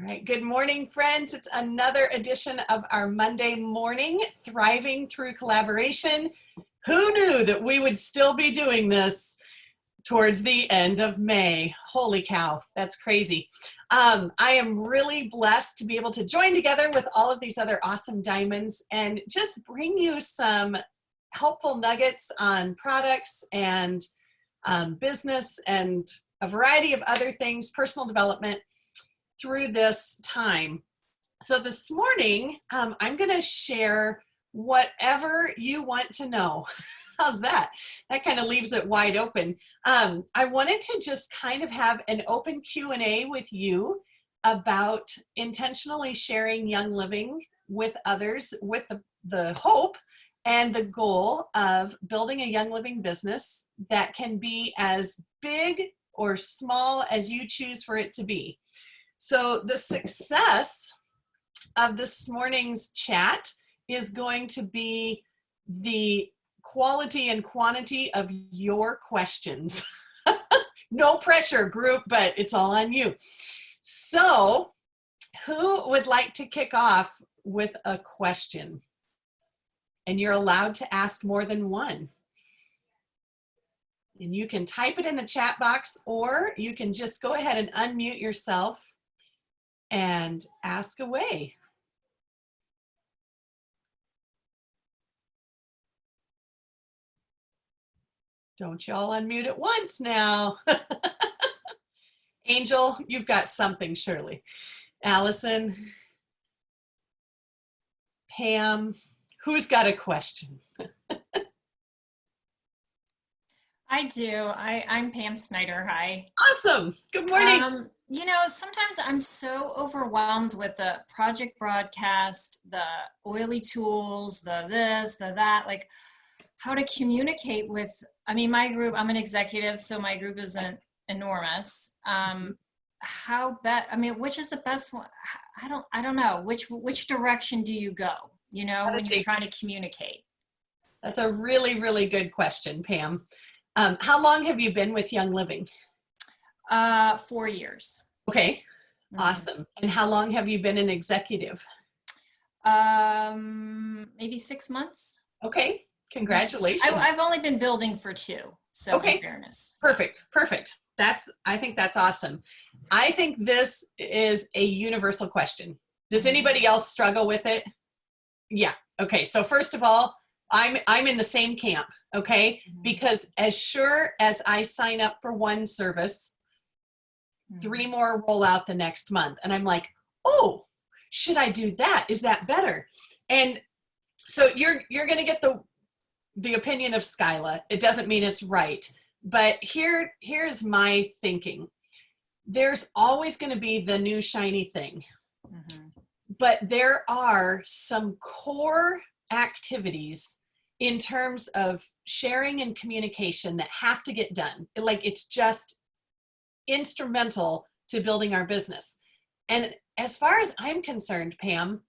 All right, good morning, friends. It's another edition of our Monday morning, Thriving Through Collaboration. Who knew that we would still be doing this towards the end of May? Holy cow, that's crazy. I am really blessed to be able to join together with all of these other awesome diamonds and just bring you some helpful nuggets on products and business and a variety of other things, personal development, through this time. So this morning, I'm going to share whatever you want to know. How's that? That kind of leaves it wide open. I wanted to just kind of have an open Q&A with you about intentionally sharing Young Living with others with the hope and the goal of building a Young Living business that can be as big or small as you choose for it to be. So the success of this morning's chat is going to be the quality and quantity of your questions. No pressure, group, but it's all on you. So who would like to kick off with a question? And you're allowed to ask more than one. And you can type it in the chat box, or you can just go ahead and unmute yourself and ask away. Don't y'all unmute at once now. Angel, you've got something, surely. Allison, Pam, who's got a question? I do. I'm Pam Snyder. Hi. Awesome. Good morning. Sometimes I'm so overwhelmed with the project broadcast, the oily tools, the this, the that, like how to communicate with, my group, I'm an executive, so my group isn't enormous. Which is the best one? I don't know. Which direction do you go, when you're trying to communicate? That's a really, really good question, Pam. How long have you been with Young Living? 4 years. Okay, awesome. And how long have you been an executive? Maybe 6 months. Okay, congratulations. I've only been building for 2, so okay. In fairness. Perfect. I think that's awesome. I think this is a universal question. Does anybody else struggle with it? Yeah, okay. So first of all, I'm in the same camp, okay? Because as sure as I sign up for one service, 3 more roll out the next month. And I'm like, oh, should I do that? Is that better? And so you're going to get the opinion of Skyla. It doesn't mean it's right. But here's my thinking. There's always going to be the new shiny thing. But there are some core activities in terms of sharing and communication that have to get done. Like, it's just instrumental to building our business. And as far as I'm concerned, Pam,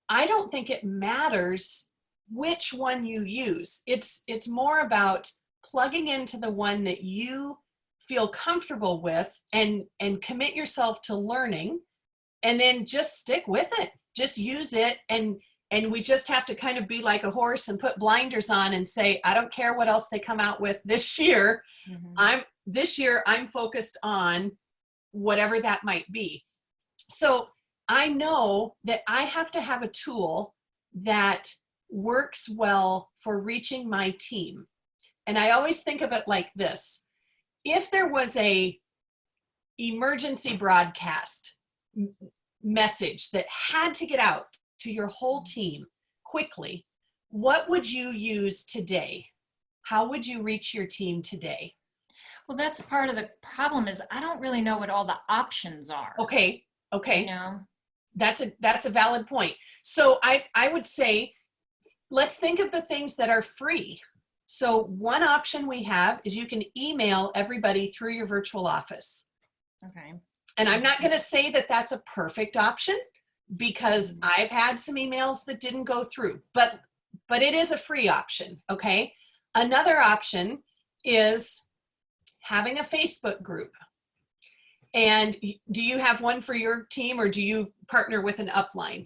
I don't think it matters which one you use. It's more about plugging into the one that you feel comfortable with and commit yourself to learning, and then just stick with it. Just use it, and we just have to kind of be like a horse and put blinders on and say, I don't care what else they come out with this year. This year I'm focused on whatever that might be. So I know that I have to have a tool that works well for reaching my team. And I always think of it like this. If there was a emergency broadcast message that had to get out to your whole team quickly, what would you use today? How would you reach your team today? Well, that's part of the problem, is I don't really know what all the options are. Okay. That's a valid point. So I would say, let's think of the things that are free. So one option we have is you can email everybody through your virtual office. Okay. And I'm not going to say that that's a perfect option, because I've had some emails that didn't go through, but it is a free option. Okay. Another option is having a Facebook group. And do you have one for your team, or do you partner with an upline?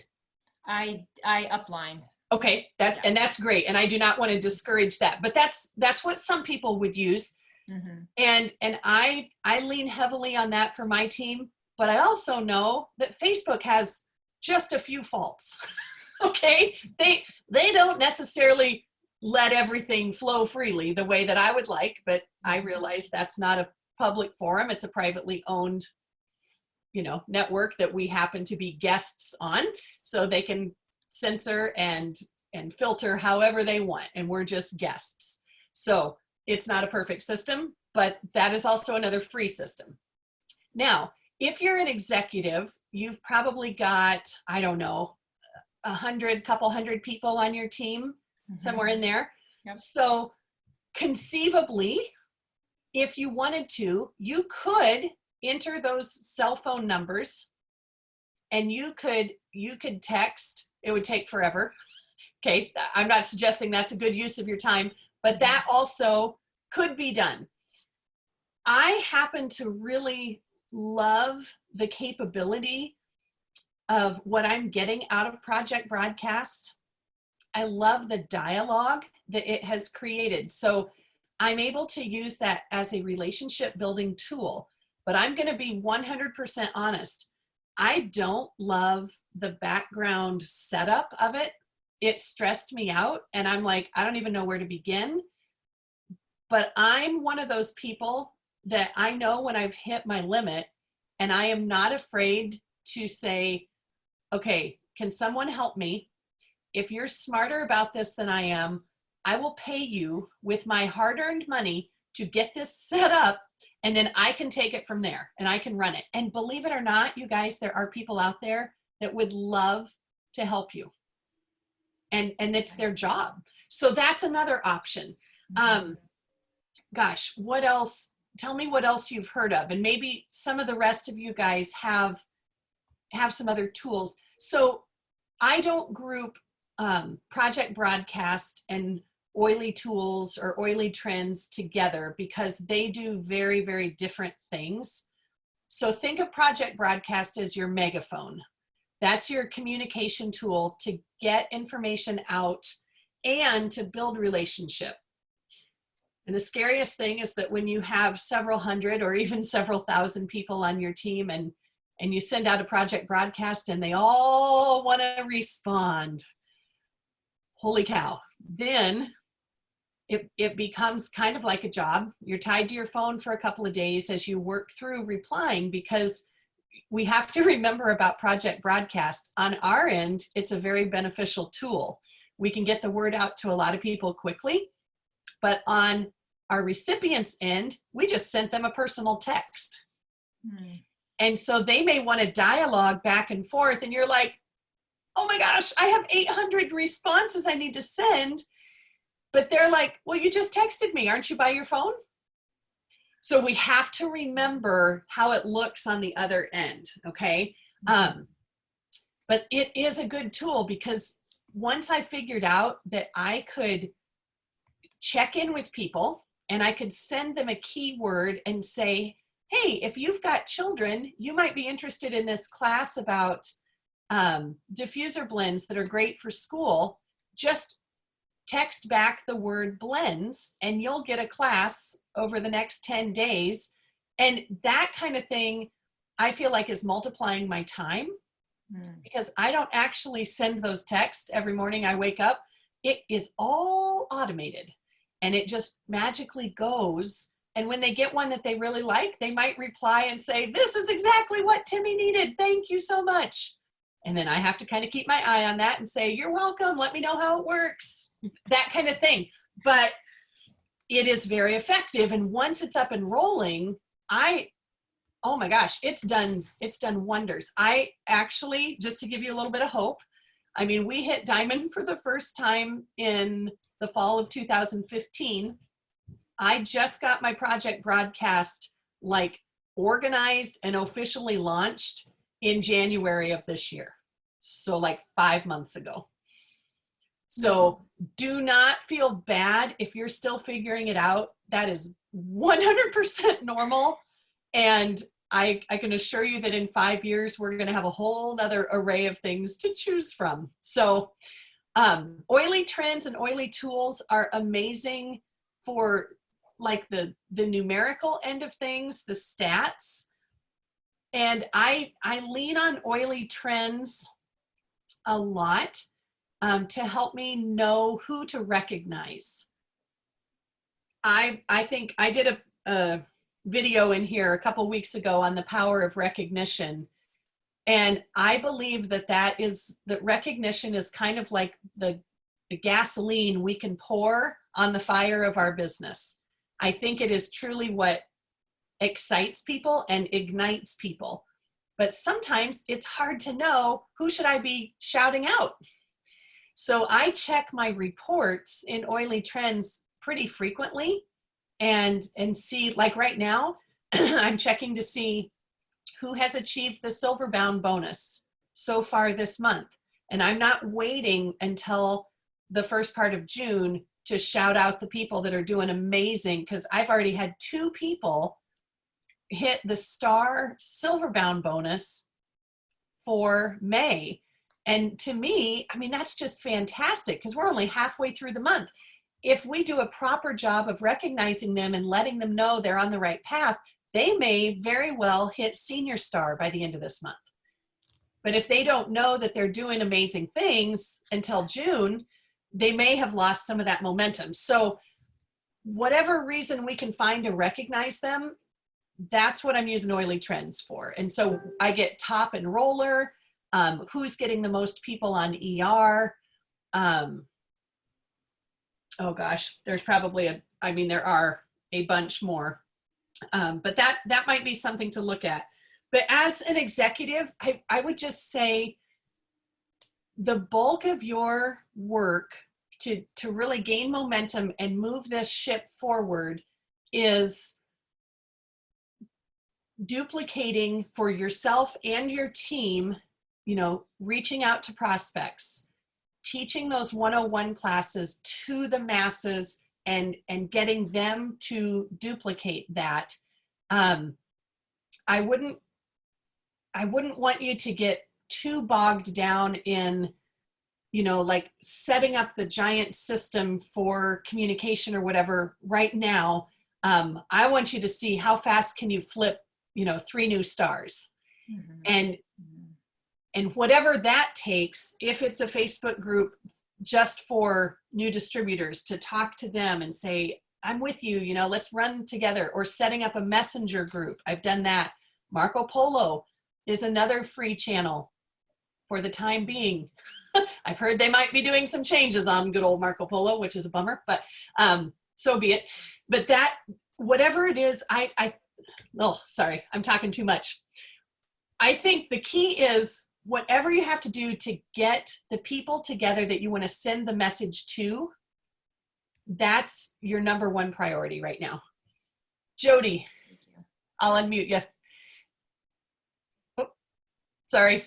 I upline. Okay, that's great. And I do not want to discourage that, but that's what some people would use. Mm-hmm. And I lean heavily on that for my team, but I also know that Facebook has just a few faults. Okay, they don't necessarily let everything flow freely the way that I would like, but I realize that's not a public forum. It's a privately owned, network that we happen to be guests on, so they can censor and filter however they want, and we're just guests. So it's not a perfect system, but that is also another free system. Now, if you're an executive, you've probably got, I don't know, couple hundred people on your team, somewhere in there. Yep. So conceivably, if you wanted to, you could enter those cell phone numbers, and you could text. It would take forever. Okay, I'm not suggesting that's a good use of your time, but that also could be done. I happen to really love the capability of what I'm getting out of Project Broadcast. I love the dialogue that it has created. So I'm able to use that as a relationship building tool, but I'm going to be 100% honest. I don't love the background setup of it. It stressed me out, and I'm like, I don't even know where to begin. But I'm one of those people that I know when I've hit my limit, and I am not afraid to say, okay, can someone help me? If you're smarter about this than I am, I will pay you with my hard-earned money to get this set up, and then I can take it from there and I can run it. And believe it or not, you guys, there are people out there that would love to help you. And it's their job. So that's another option. Gosh, what else? Tell me what else you've heard of, and maybe some of the rest of you guys have some other tools. So I don't group Project Broadcast and Oily Tools or Oily Trends together because they do very, very different things. So think of Project Broadcast as your megaphone. That's your communication tool to get information out and to build relationship. And the scariest thing is that when you have several hundred or even several thousand people on your team, and you send out a Project Broadcast and they all want to respond, holy cow, then it becomes kind of like a job. You're tied to your phone for a couple of days as you work through replying, because we have to remember about Project Broadcast. On our end, it's a very beneficial tool. We can get the word out to a lot of people quickly, but on our recipient's end, we just sent them a personal text. And so they may want to dialogue back and forth, and you're like, oh my gosh, I have 800 responses I need to send. But they're like, well, you just texted me. Aren't you by your phone? So we have to remember how it looks on the other end, okay? But it is a good tool, because once I figured out that I could check in with people and I could send them a keyword and say, hey, if you've got children, you might be interested in this class about diffuser blends that are great for school. Just text back the word blends and you'll get a class over the next 10 days. And that kind of thing, I feel like, is multiplying my time, because I don't actually send those texts every morning I wake up. It is all automated, and it just magically goes. And when they get one that they really like, they might reply and say, this is exactly what Timmy needed. Thank you so much. And then I have to kind of keep my eye on that and say, you're welcome. Let me know how it works. That kind of thing. But it is very effective. And once it's up and rolling, oh my gosh, it's done wonders. I actually, just to give you a little bit of hope, I mean, we hit diamond for the first time in the fall of 2015. I just got my Project Broadcast organized and officially launched in January of this year. So 5 months ago. So do not feel bad if you're still figuring it out. That is 100% normal. And I can assure you that in 5 years, we're going to have a whole nother array of things to choose from. So oily trends and oily tools are amazing for like the numerical end of things, the stats. And I lean on oily trends a lot to help me know who to recognize. I think I did a video in here a couple weeks ago on the power of recognition. And I believe that recognition is kind of like the gasoline we can pour on the fire of our business. I think it is truly what excites people and ignites people. But sometimes it's hard to know who should I be shouting out. So I check my reports in oily trends pretty frequently and see, like right now, I'm checking to see who has achieved the silver bound bonus so far this month. And I'm not waiting until the first part of June to shout out the people that are doing amazing, because I've already had 2 people hit the star silver bound bonus for May. And to me, I mean, that's just fantastic because we're only halfway through the month. If we do a proper job of recognizing them and letting them know they're on the right path, they may very well hit senior star by the end of this month. But if they don't know that they're doing amazing things until June, they may have lost some of that momentum. So whatever reason we can find to recognize them, that's what I'm using oily trends for. And so I get top and roller, who's getting the most people on ER. Oh gosh, there's probably there are a bunch more. But that might be something to look at. But as an executive, I would just say the bulk of your work to really gain momentum and move this ship forward is duplicating for yourself and your team, reaching out to prospects, teaching those 101 classes to the masses and getting them to duplicate that. I wouldn't want you to get too bogged down in, like setting up the giant system for communication or whatever right now. I want you to see how fast can you flip, 3 new stars. Mm-hmm. And whatever that takes, if it's a Facebook group just for new distributors, to talk to them and say, I'm with you, let's run together, or setting up a messenger group. I've done that. Marco Polo is another free channel for the time being. I've heard they might be doing some changes on good old Marco Polo, which is a bummer, but so be it. But that, whatever it is, sorry, I'm talking too much. I think the key is whatever you have to do to get the people together that you want to send the message to, that's your number 1 priority right now. Jodi, I'll unmute you. Oh, sorry.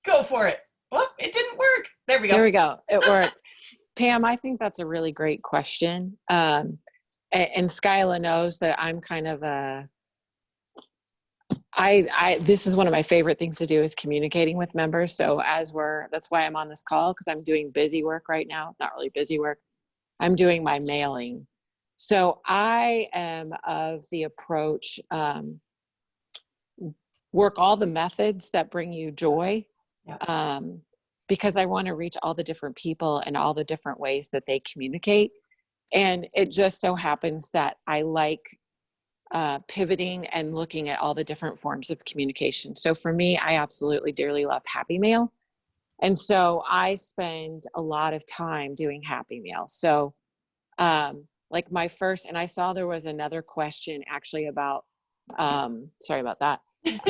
Go for it. Oh, it didn't work. There we go. There we go. It worked. Pam, I think that's a really great question. And Skyla knows that I'm kind of this is one of my favorite things to do, is communicating with members. So that's why I'm on this call, because I'm doing busy work right now. Not really busy work. I'm doing my mailing. So I am of the approach, work all the methods that bring you joy. Yeah. Because I want to reach all the different people and all the different ways that they communicate. And it just so happens that I like pivoting and looking at all the different forms of communication. So for me, I absolutely dearly love Happy Mail. And so I spend a lot of time doing Happy Mail. So like my first, and I saw there was another question actually about, sorry about that,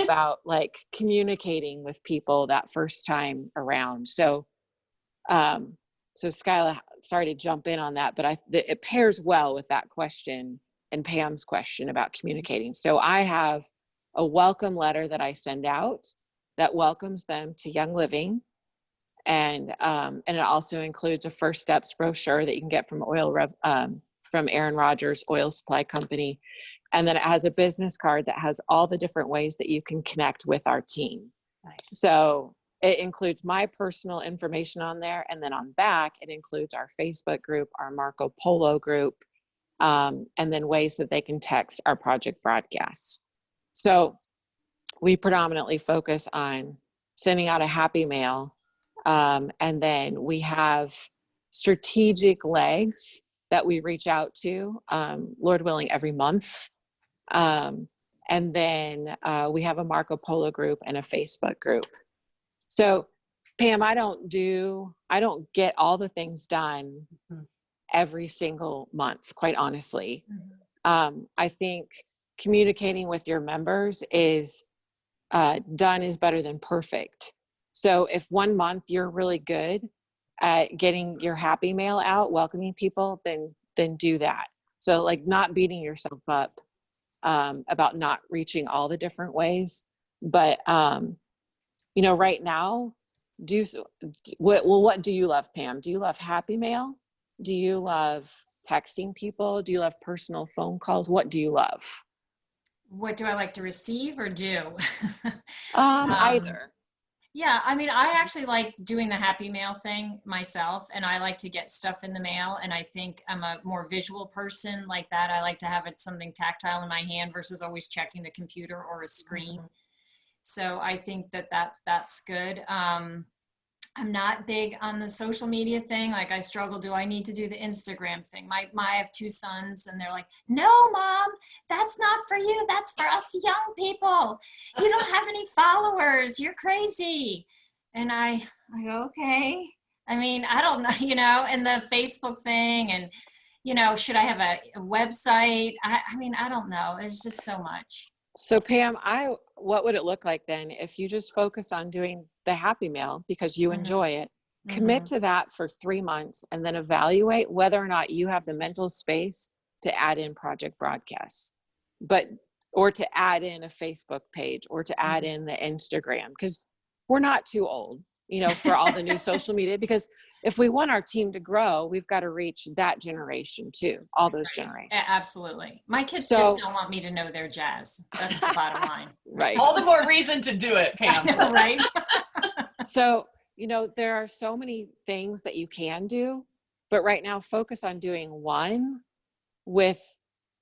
about like communicating with people that first time around. So Skyla, sorry to jump in on that, but it pairs well with that question and Pam's question about communicating. So I have a welcome letter that I send out that welcomes them to Young Living. And it also includes a first steps brochure that you can get from from Aaron Rodgers Oil Supply Company. And then it has a business card that has all the different ways that you can connect with our team. Nice. So it includes my personal information on there. And then on back, it includes our Facebook group, our Marco Polo group, and then ways that they can text our project broadcasts. So we predominantly focus on sending out a happy mail. And then we have strategic legs that we reach out to, Lord willing, every month. And then we have a Marco Polo group and a Facebook group. So Pam, I don't get all the things done every single month, quite honestly. I think communicating with your members is done is better than perfect. So if one month you're really good at getting your happy mail out, welcoming people, then do that. So like not beating yourself up about not reaching all the different ways. But, right now, what do you love, Pam? Do you love happy mail? Do you love texting people? Do you love personal phone calls? What do you love? What do I like to receive or do? Either. Yeah, I mean, I actually like doing the happy mail thing myself, and I like to get stuff in the mail, and I think I'm a more visual person like that. I like to have something tactile in my hand versus always checking the computer or a screen. So I think that's good. I'm not big on the social media thing. Like I struggle. Do I need to do the Instagram thing? I have 2 sons and they're like, no, Mom, that's not for you. That's for us young people. You don't have any followers. You're crazy. And I go, okay. I mean, I don't know, and the Facebook thing and, should I have a website? I mean, I don't know. There's just so much. So Pam, what would it look like then if you just focus on doing the happy mail because you enjoy it, commit to that for 3 months and then evaluate whether or not you have the mental space to add in project broadcasts, or to add in a Facebook page or to add in the Instagram, because we're not too old, for all the new social media, because if we want our team to grow, we've got to reach that generation too, all those generations. Absolutely. My kids just don't want me to know their jazz. That's the bottom line. Right. All the more reason to do it, Pam. Right. So, there are so many things that you can do, but right now focus on doing one with,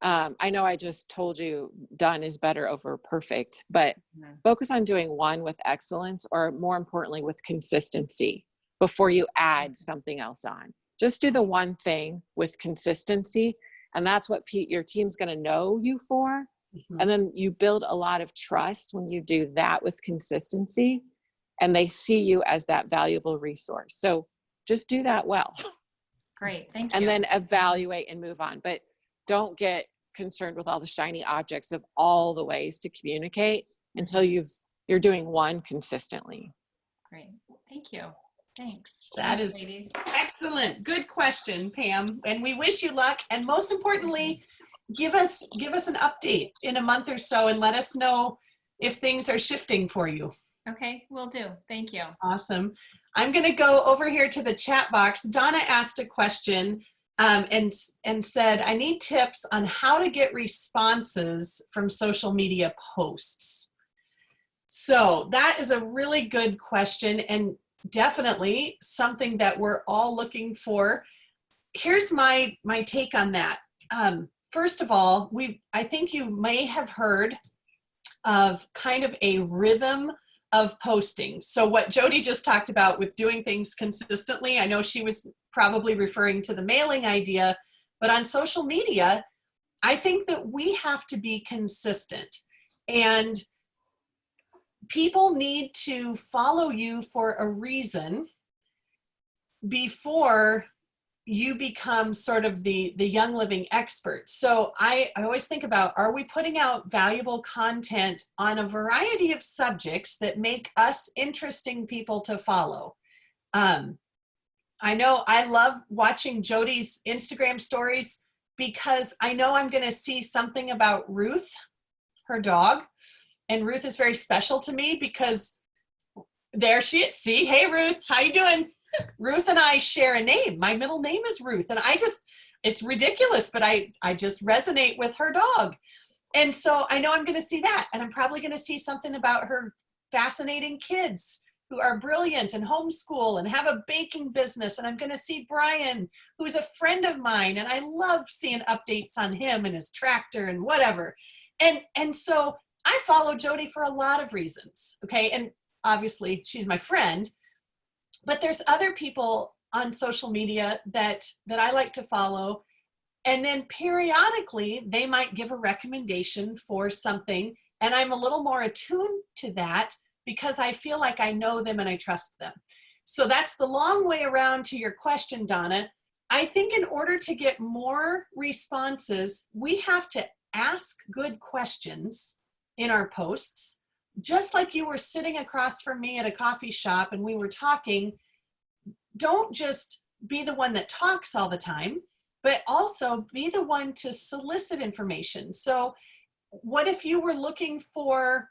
I know I just told you done is better over perfect, but focus on doing one with excellence, or more importantly, with consistency before you add something else on. Just do the one thing with consistency. And that's what your team's going to know you for. And then you build a lot of trust when you do that with consistency, and they see you as that valuable resource. So just do that well. Great. Thank you. And then evaluate and move on. But don't get concerned with all the shiny objects of all the ways to communicate until you're doing one consistently. Great. Thank you. Thanks. That is ladies. Excellent. Good question, Pam. And we wish you luck. And most importantly, give us an update in a month or so and let us know if things are shifting for you. Okay, will do. Thank you. Awesome. I'm going to go over here to the chat box. Donna asked a question and said, I need tips on how to get responses from social media posts. So that is a really good question, and definitely something that we're all looking for. Here's my take on that. First of all, I think you may have heard of kind of a rhythm of posting. So what Jodi just talked about with doing things consistently, I know she was probably referring to the mailing idea, but on social media, I think that we have to be consistent, and people need to follow you for a reason before you become sort of the young living expert. So I always think about, are we putting out valuable content on a variety of subjects that make us interesting people to follow? I know I love watching Jodi's Instagram stories because I know I'm going to see something about Ruth, her dog. And Ruth is very special to me because there she is. See, hey, Ruth, how you doing? Ruth and I share a name. My middle name is Ruth. And it's ridiculous, but I just resonate with her dog. And so I know I'm going to see that, and I'm probably going to see something about her fascinating kids who are brilliant and homeschool and have a baking business. And I'm going to see Brian, who's a friend of mine, and I love seeing updates on him and his tractor and whatever. And so I follow Jodi for a lot of reasons. Okay. And obviously she's my friend, but there's other people on social media that I like to follow. And then periodically they might give a recommendation for something, and I'm a little more attuned to that because I feel like I know them and I trust them. So that's the long way around to your question, Donna. I think in order to get more responses, we have to ask good questions in our posts. Just like you were sitting across from me at a coffee shop and we were talking, don't just be the one that talks all the time, but also be the one to solicit information. So what if you were looking for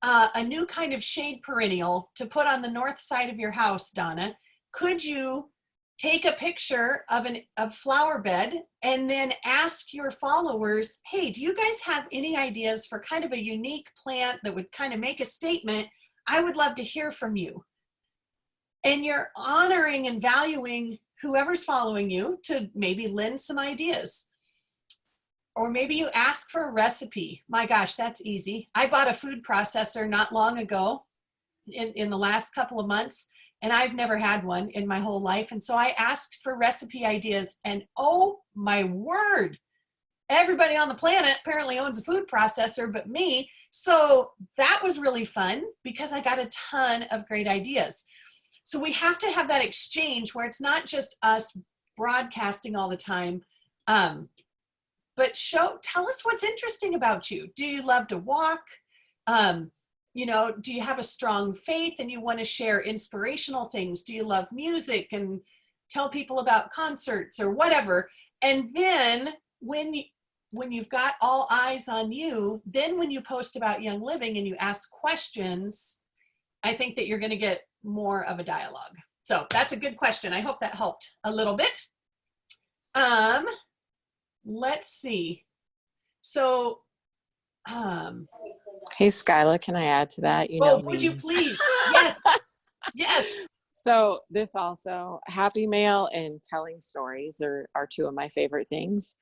a new kind of shade perennial to put on the north side of your house, Donna? Could you take a picture of a flower bed and then ask your followers, hey, do you guys have any ideas for kind of a unique plant that would kind of make a statement? I would love to hear from you. And you're honoring and valuing whoever's following you to maybe lend some ideas. Or maybe you ask for a recipe. My gosh, that's easy. I bought a food processor not long ago in the last couple of months, and I've never had one in my whole life. And so I asked for recipe ideas, and oh my word, everybody on the planet apparently owns a food processor but me. So that was really fun because I got a ton of great ideas. So we have to have that exchange where it's not just us broadcasting all the time, but tell us what's interesting about you. Do you love to walk? Do you have a strong faith and you want to share inspirational things? Do you love music and tell people about concerts or whatever? And then when you've got all eyes on you, then when you post about Young Living and you ask questions, I think that you're going to get more of a dialogue. So that's a good question. I hope that helped a little bit. Let's see. So, Hey, Skyla, can I add to that? Would you please? Yes. Yes. So this also, happy mail and telling stories are two of my favorite things.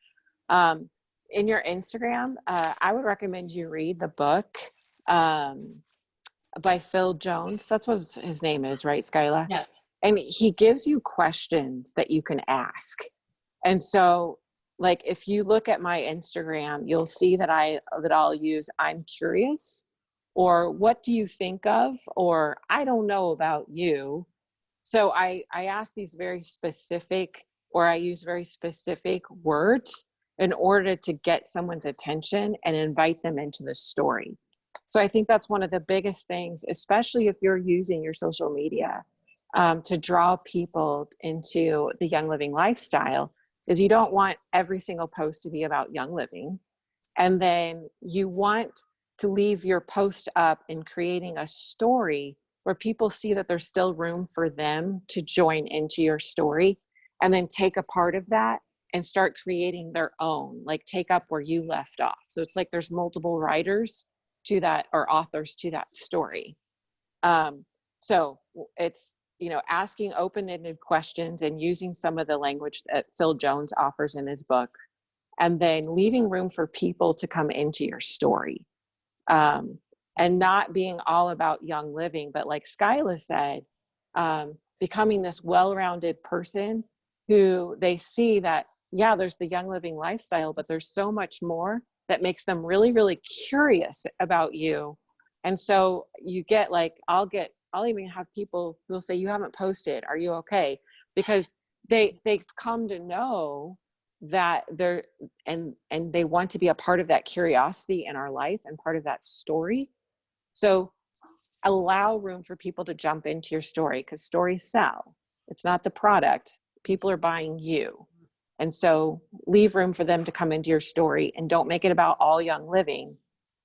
In your Instagram, I would recommend you read the book by Phil Jones. That's what his name is, right, Skyla? Yes. And he gives you questions that you can ask. And so, like, if you look at my Instagram, you'll see that I'll use "I'm curious," or "What do you think of?" or "I don't know about you." So I ask these very specific, or I use very specific words in order to get someone's attention and invite them into the story. So I think that's one of the biggest things, especially if you're using your social media to draw people into the Young Living lifestyle, is you don't want every single post to be about Young Living. And then you want to leave your post up in creating a story where people see that there's still room for them to join into your story, and then take a part of that and start creating their own, like take up where you left off. So it's like there's multiple writers to that, or authors to that story. So it's, asking open-ended questions and using some of the language that Phil Jones offers in his book, and then leaving room for people to come into your story. And not being all about Young Living, but like Skyla said, becoming this well-rounded person who they see that, yeah, there's the Young Living lifestyle, but there's so much more that makes them really, really curious about you. And so you get like, I'll even have people who will say, you haven't posted, are you okay? Because they've come to know that and they want to be a part of that curiosity in our life and part of that story. So allow room for people to jump into your story, because stories sell. It's not the product. People are buying you. And so leave room for them to come into your story, and don't make it about all Young Living.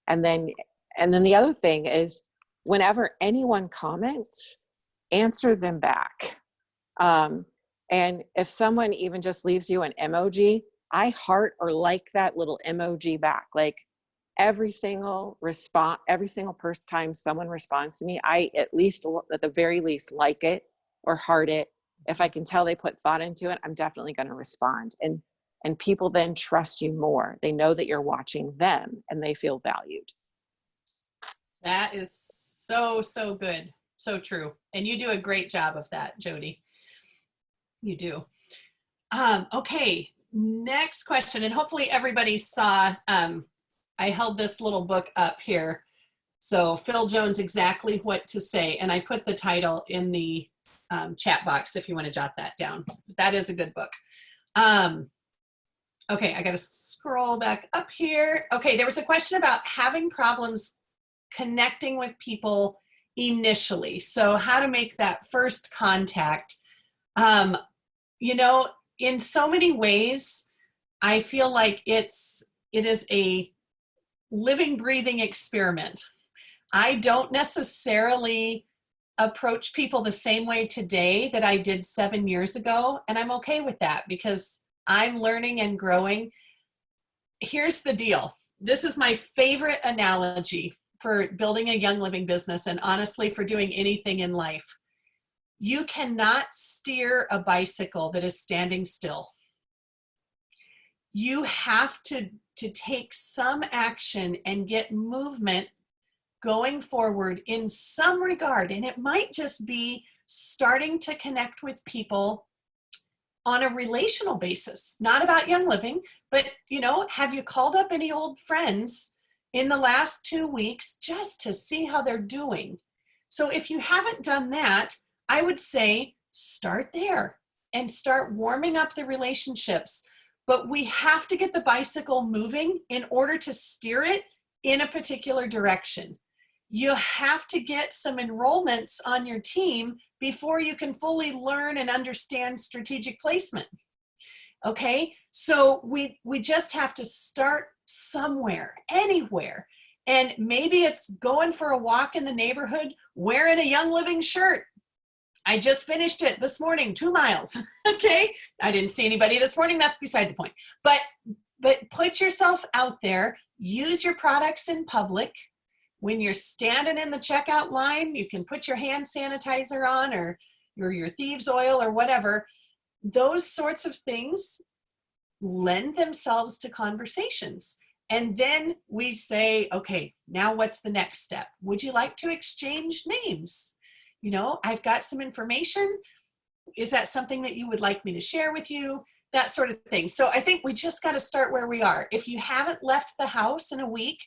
And then the other thing is, whenever anyone comments, answer them back. And if someone even just leaves you an emoji, I heart or like that little emoji back. Like every single time someone responds to me, I at the very least like it or heart it. If I can tell they put thought into it, I'm definitely going to respond. And people then trust you more. They know that you're watching them and they feel valued. That is so, so good. So true. And you do a great job of that, Jodi. You do. Okay, next question. And hopefully everybody saw, I held this little book up here. So Phil Jones, Exactly What to Say. And I put the title in the chat box if you want to jot that down. That is a good book. Okay, I got to scroll back up here. Okay, there was a question about having problems connecting with people initially. So how to make that first contact. You know, in so many ways, I feel like it is a living, breathing experiment. I don't necessarily approach people the same way today that I did 7 years ago, and I'm okay with that because I'm learning and growing. Here's the deal. This is my favorite analogy for building a young living business, and honestly for doing anything in life. You cannot steer a bicycle that is standing still. You have to take some action and get movement going forward in some regard. And it might just be starting to connect with people on a relational basis, not about young living, but, you know, have you called up any old friends in the last 2 weeks just to see how they're doing? So if you haven't done that, I would say start there and start warming up the relationships. But we have to get the bicycle moving in order to steer it in a particular direction. You have to get some enrollments on your team before you can fully learn and understand strategic placement. Okay, so we just have to start somewhere, anywhere. And maybe it's going for a walk in the neighborhood wearing a Young Living shirt. I just finished it this morning, 2 miles. Okay, I didn't see anybody this morning. That's beside the point. But put yourself out there. Use your products in public. When you're standing in the checkout line, you can put your hand sanitizer on or your thieves oil or whatever. Those sorts of things lend themselves to conversations. And then we say, okay, now what's the next step? Would you like to exchange names? You know, I've got some information. Is that something that you would like me to share with you? That sort of thing. So I think we just got to start where we are. If you haven't left the house in a week,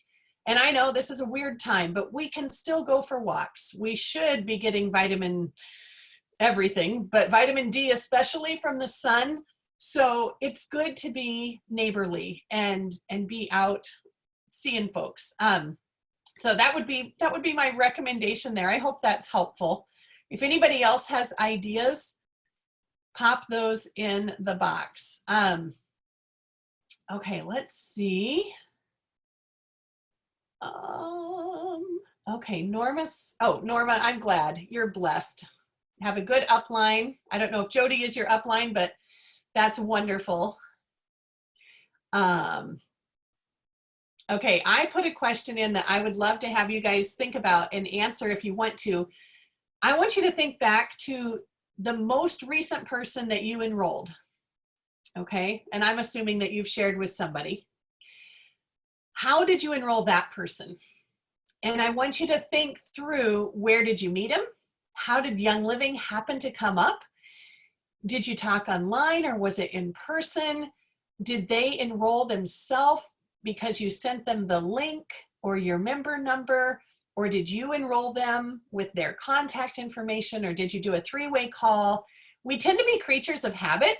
and I know this is a weird time, but we can still go for walks. We should be getting vitamin everything, but vitamin D especially from the sun. So it's good to be neighborly and be out seeing folks. So that would be my recommendation there. I hope that's helpful. If anybody else has ideas, pop those in the box. Okay, let's see. Okay, Norma, I'm glad. You're blessed. Have a good upline. I don't know if Jodi is your upline, but that's wonderful. Okay, I put a question in that I would love to have you guys think about and answer if you want to. I want you to think back to the most recent person that you enrolled. Okay, and I'm assuming that you've shared with somebody. How did you enroll that person? And I want you to think through, where did you meet him? How did Young Living happen to come up? Did you talk online or was it in person? Did they enroll themselves because you sent them the link or your member number? Or did you enroll them with their contact information? Or did you do a 3-way call? We tend to be creatures of habit.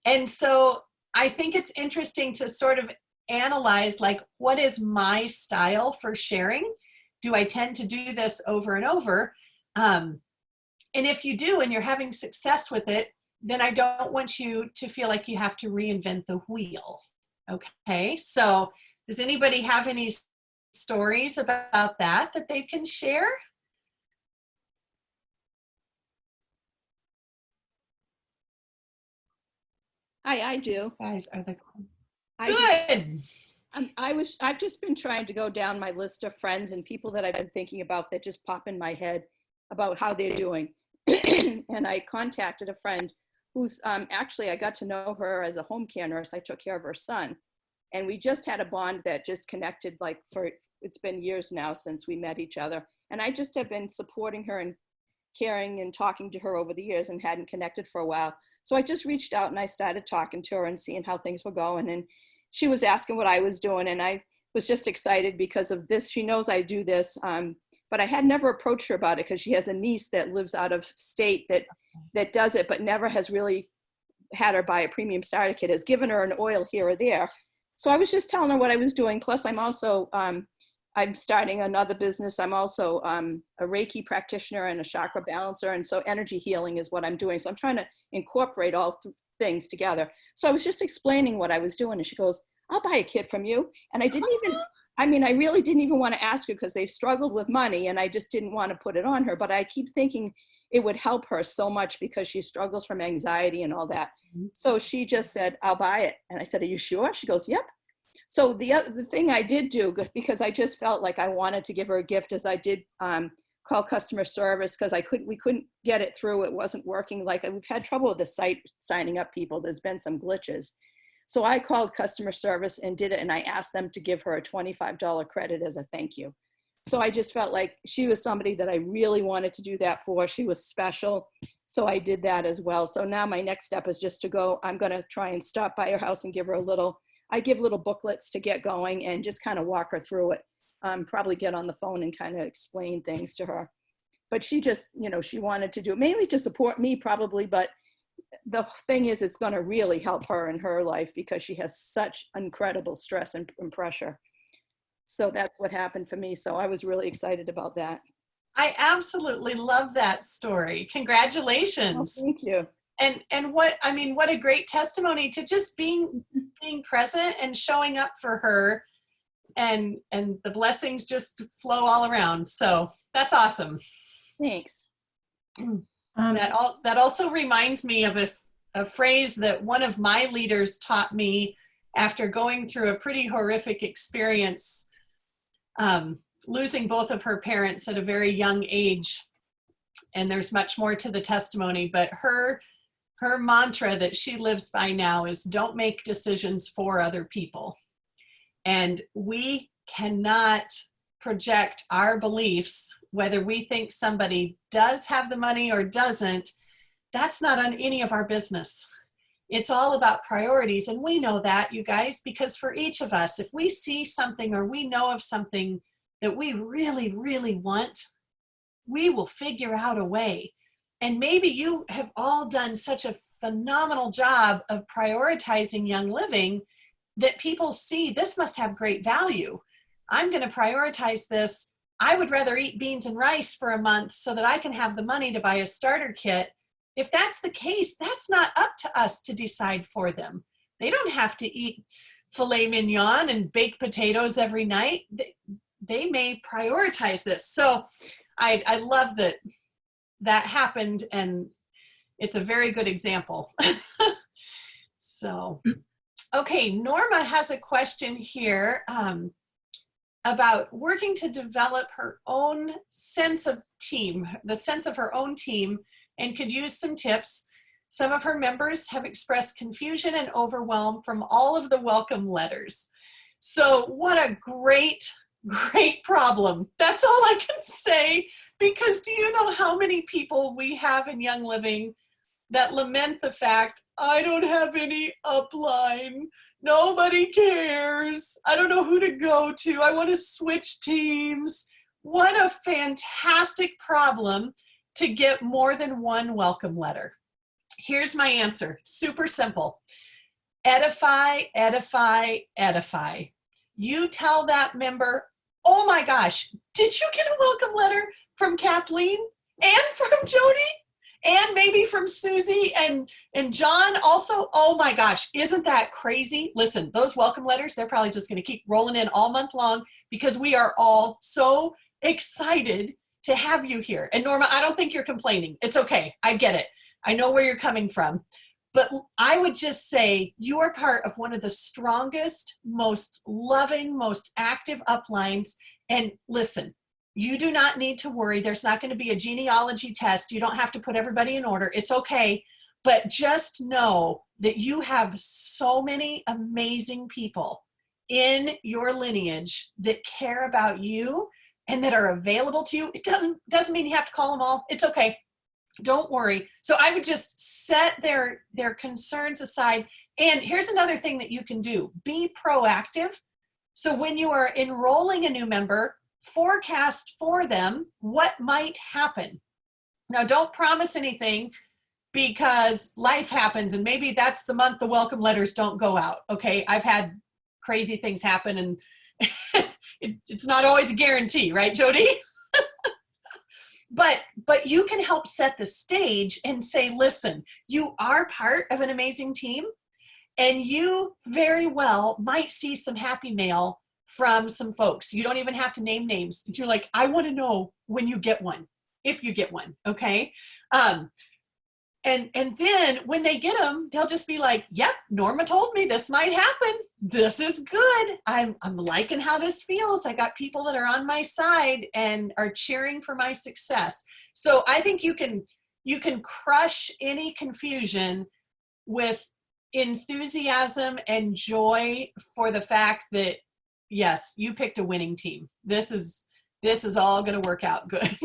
And so I think it's interesting to sort of analyze, like, what is my style for sharing? Do I tend to do this over and over? And if you do and you're having success with it, then I don't want you to feel like you have to reinvent the wheel. Okay, so does anybody have any stories about that they can share? I do. Guys, are the Good. I've just been trying to go down my list of friends and people that I've been thinking about that just pop in my head about how they're doing. And I contacted a friend who's actually, I got to know her as a home care nurse. I took care of her son. And we just had a bond that just connected it's been years now since we met each other. And I just have been supporting her and caring and talking to her over the years and hadn't connected for a while. So I just reached out and I started talking to her and seeing how things were going. And she was asking what I was doing. And I was just excited because of this. She knows I do this. But I had never approached her about it because she has a niece that lives out of state that does it, but never has really had her buy a premium starter kit, has given her an oil here or there. So I was just telling her what I was doing. Plus I'm also, I'm starting another business. I'm also a Reiki practitioner and a chakra balancer. And so energy healing is what I'm doing. So I'm trying to incorporate all things together. So I was just explaining what I was doing. And she goes, I'll buy a kit from you. And I really didn't even want to ask her because they've struggled with money and I just didn't want to put it on her. But I keep thinking it would help her so much because she struggles from anxiety and all that. So she just said, I'll buy it. And I said, are you sure? She goes, yep. So the thing I did do, because I just felt like I wanted to give her a gift, is I did call customer service because we couldn't get it through. It wasn't working. We've had trouble with the site signing up people. There's been some glitches. So I called customer service and did it. And I asked them to give her a $25 credit as a thank you. So I just felt like she was somebody that I really wanted to do that for. She was special. So I did that as well. So now my next step is just to go, I'm going to try and stop by her house and give her I give little booklets to get going and just kind of walk her through it. Probably get on the phone and kind of explain things to her. But she just, she wanted to do it mainly to support me probably. But the thing is, it's going to really help her in her life because she has such incredible stress and pressure. So that's what happened for me. So I was really excited about that. I absolutely love that story. Congratulations. Oh, thank you. And what a great testimony to just being present and showing up for her, and the blessings just flow all around. So that's awesome. Thanks. That also reminds me of a phrase that one of my leaders taught me after going through a pretty horrific experience, losing both of her parents at a very young age. And there's much more to the testimony, but her mantra that she lives by now is don't make decisions for other people. And we cannot project our beliefs, whether we think somebody does have the money or doesn't. That's not on any of our business. It's all about priorities. And we know that, you guys, because for each of us, if we see something or we know of something that we really, really want, we will figure out a way. And maybe you have all done such a phenomenal job of prioritizing Young Living that people see this must have great value. I'm going to prioritize this. I would rather eat beans and rice for a month so that I can have the money to buy a starter kit. If that's the case, that's not up to us to decide for them. They don't have to eat filet mignon and baked potatoes every night. They may prioritize this. So I love that happened, and it's a very good example. So, okay, Norma has a question here about working to develop her own sense of team, the sense of her own team, and could use some tips. Some of her members have expressed confusion and overwhelm from all of the welcome letters. So what a great problem. That's all I can say, because do you know how many people we have in Young Living that lament the fact, I don't have any upline. Nobody cares. I don't know who to go to. I want to switch teams. What a fantastic problem to get more than one welcome letter. Here's my answer. Super simple. Edify, edify, edify. You tell that member, oh my gosh, did you get a welcome letter from Kathleen and from Jodi and maybe from Susie and John also? Oh my gosh, isn't that crazy? Listen, those welcome letters, they're probably just going to keep rolling in all month long because we are all so excited to have you here. And Norma, I don't think you're complaining. It's okay. I get it. I know where you're coming from. But I would just say you are part of one of the strongest, most loving, most active uplines. And listen, you do not need to worry. There's not going to be a genealogy test. You don't have to put everybody in order. It's okay. But just know that you have so many amazing people in your lineage that care about you and that are available to you. It doesn't mean you have to call them all. It's okay. Don't worry. So I would just set their concerns aside. And here's another thing that you can do. Be proactive. So when you are enrolling a new member, forecast for them what might happen. Now, don't promise anything because life happens, and maybe that's the month the welcome letters don't go out. Okay, I've had crazy things happen, and it's not always a guarantee, right, Jodi? But you can help set the stage and say, listen, you are part of an amazing team, and you very well might see some happy mail from some folks. You don't even have to name names. You're like, I want to know when you get one, if you get one, okay? And then when they get them, they'll just be like, yep, Norma told me this might happen. This is good. I'm liking how this feels. I got people that are on my side and are cheering for my success. So I think you can crush any confusion with enthusiasm and joy for the fact that, yes, you picked a winning team. This is all going to work out good.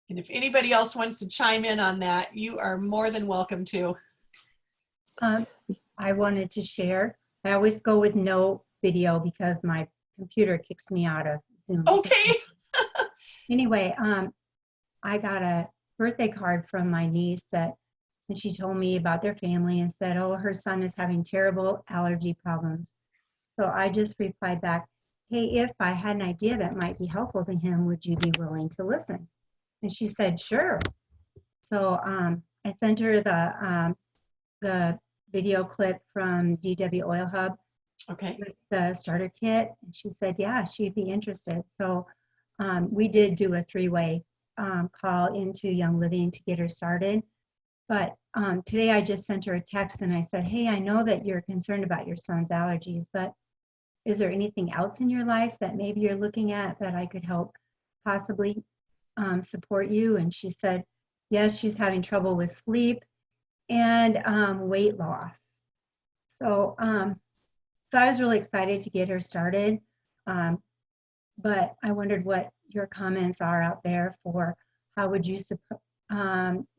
And if anybody else wants to chime in on that, you are more than welcome to. I wanted to share. I always go with no video because my computer kicks me out of Zoom. Okay. Anyway, I got a birthday card from my niece and she told me about their family and said, oh, her son is having terrible allergy problems. So I just replied back, hey, if I had an idea that might be helpful to him, would you be willing to listen? And she said, sure. So I sent her the video clip from DW Oil Hub, okay, with the starter kit. And she said, yeah, she'd be interested. So we did do a three-way call into Young Living to get her started. But today I just sent her a text and I said, hey, I know that you're concerned about your son's allergies, but is there anything else in your life that maybe you're looking at that I could help possibly support you? And she said, yes, she's having trouble with sleep and weight loss. So I was really excited to get her started. But I wondered what your comments are out there for how would you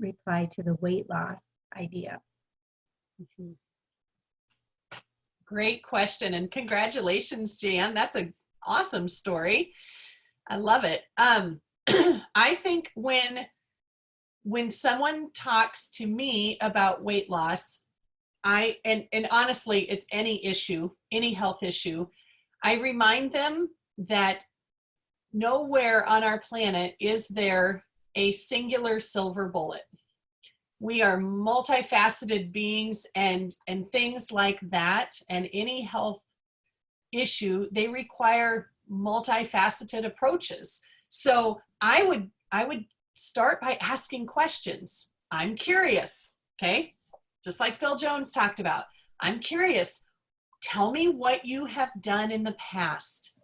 reply to the weight loss idea? Mm-hmm. Great question, and congratulations, Jan. That's an awesome story. I love it. I think when someone talks to me about weight loss, and honestly, it's any issue, any health issue, I remind them that nowhere on our planet is there a singular silver bullet. We are multifaceted beings, and things like that, and any health issue, they require multifaceted approaches. So I would start by asking questions. I'm curious, okay? Just like Phil Jones talked about. I'm curious. Tell me what you have done in the past.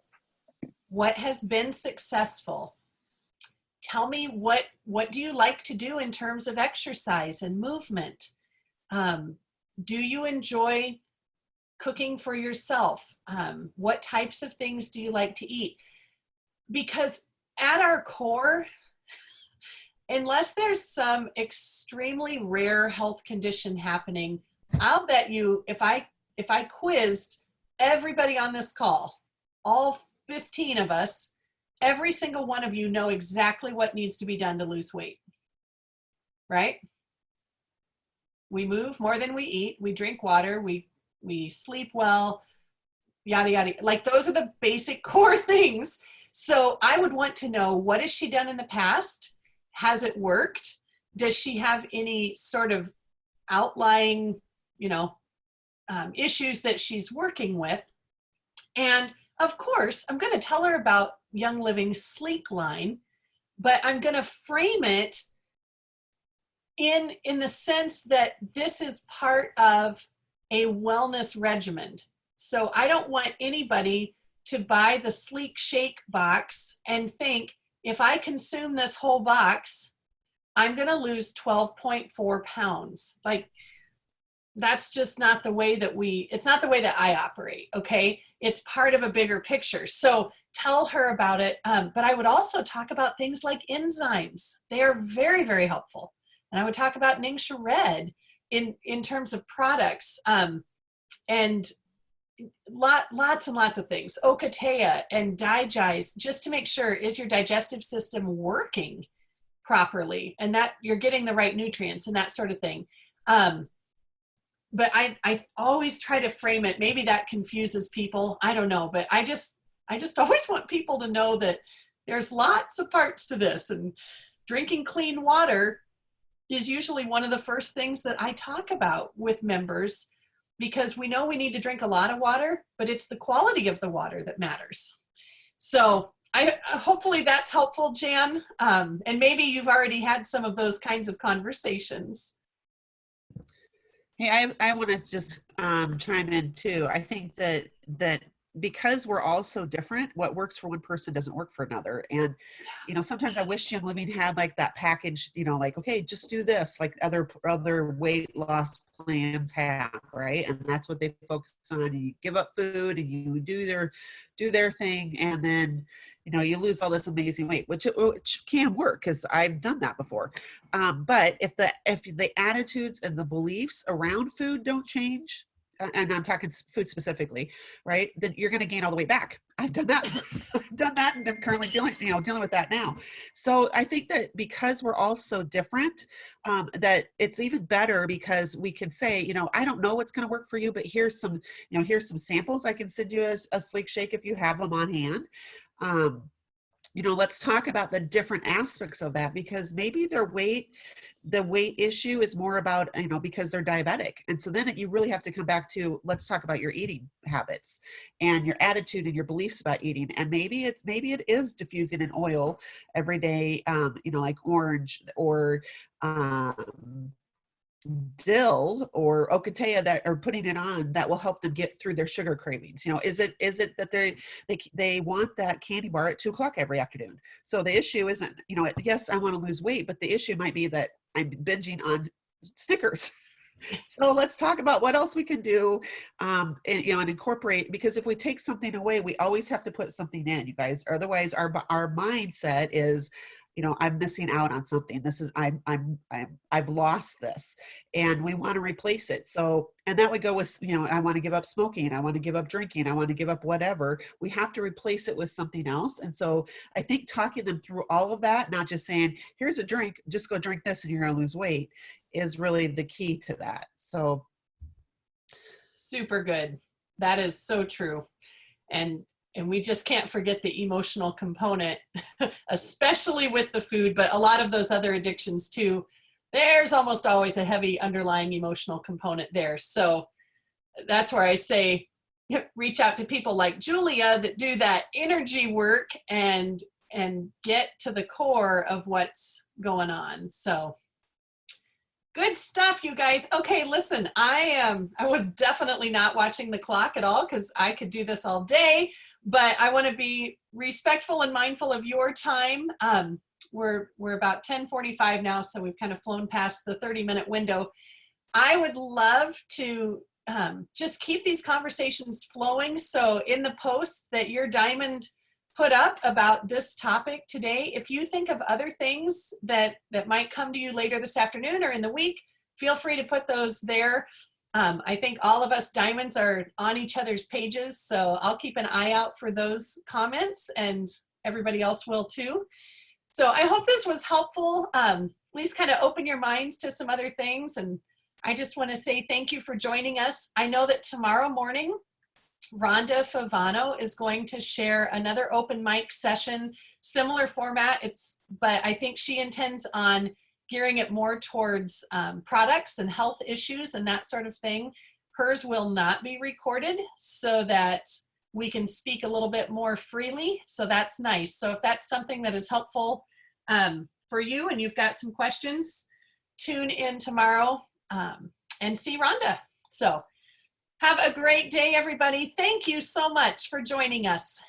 What has been successful? Tell me what do you like to do in terms of exercise and movement? Do you enjoy cooking for yourself? What types of things do you like to eat? Because at our core, unless there's some extremely rare health condition happening, I'll bet you if I quizzed everybody on this call, all 15 of us, every single one of you know exactly what needs to be done to lose weight, right? We move more than we eat, we drink water, we sleep well, yada, yada. Like those are the basic core things. So I would want to know, what has she done in the past? Has it worked? Does she have any sort of outlying, issues that she's working with? And of course, I'm going to tell her about Young Living's Sleek line, but I'm going to frame it in the sense that this is part of a wellness regimen. So I don't want anybody to buy the Sleek Shake box and think, if I consume this whole box, I'm going to lose 12.4 pounds. Like, that's just not the way that it's not the way that I operate. Okay. It's part of a bigger picture. So tell her about it. But I would also talk about things like enzymes. They are very, very helpful. And I would talk about Ningxia Red in terms of products, and lots and lots of things. Okatea and Digest, just to make sure, is your digestive system working properly and that you're getting the right nutrients and that sort of thing. But I always try to frame it. Maybe that confuses people. I don't know, but I just always want people to know that there's lots of parts to this, and drinking clean water is usually one of the first things that I talk about with members, because we know we need to drink a lot of water, but it's the quality of the water that matters. So hopefully that's helpful, Jan. And maybe you've already had some of those kinds of conversations. Hey, I want to just chime in too. I think that because we're all so different, what works for one person doesn't work for another. And, sometimes I wish Young Living had like that package, like, okay, just do this, like other weight loss plans have, right? And that's what they focus on. You give up food and you do their thing. And then, you lose all this amazing weight, which can work, because I've done that before. But if the attitudes and the beliefs around food don't change, and I'm talking food specifically, right, then you're going to gain all the way back. I've done that. I've done that, and I'm currently dealing with that now. So I think that because we're all so different, that it's even better, because we can say, I don't know what's going to work for you, but here's some samples. I can send you a Sleek Shake if you have them on hand. Let's talk about the different aspects of that, because maybe the weight issue is more about, because they're diabetic. And so then you really have to come back to, let's talk about your eating habits and your attitude and your beliefs about eating. And maybe it is diffusing an oil every day, like orange or, dill or Okatea that are putting it on that will help them get through their sugar cravings. Is it that they want that candy bar at 2:00 every afternoon? So the issue isn't, yes, I want to lose weight, but the issue might be that I'm binging on Snickers. So let's talk about what else we can do, and incorporate, because if we take something away, we always have to put something in, you guys. Otherwise our mindset is, I'm missing out on something. This is, I've lost this, and we want to replace it. So, and that would go with, I want to give up smoking. I want to give up drinking. I want to give up whatever. We have to replace it with something else. And so I think talking them through all of that, not just saying, here's a drink, just go drink this and you're going to lose weight, is really the key to that. So. Super good. That is so true. And we just can't forget the emotional component, especially with the food, but a lot of those other addictions too. There's almost always a heavy underlying emotional component there. So that's where I say, reach out to people like Julia that do that energy work and get to the core of what's going on. So good stuff, you guys. Okay, listen, I was definitely not watching the clock at all, because I could do this all day. But I want to be respectful and mindful of your time. We're about 10:45 now, so we've kind of flown past the 30-minute window. I would love to just keep these conversations flowing. So in the posts that your Diamond put up about this topic today, if you think of other things that might come to you later this afternoon or in the week, feel free to put those there. I think all of us Diamonds are on each other's pages, so I'll keep an eye out for those comments, and everybody else will too. So I hope this was helpful. At least kind of open your minds to some other things. And I just want to say thank you for joining us. I know that tomorrow morning, Rhonda Favano is going to share another open mic session, similar format. But I think she intends on gearing it more towards products and health issues and that sort of thing. Hers will not be recorded so that we can speak a little bit more freely. So that's nice. So if that's something that is helpful for you and you've got some questions, tune in tomorrow and see Rhonda. So have a great day, everybody. Thank you so much for joining us.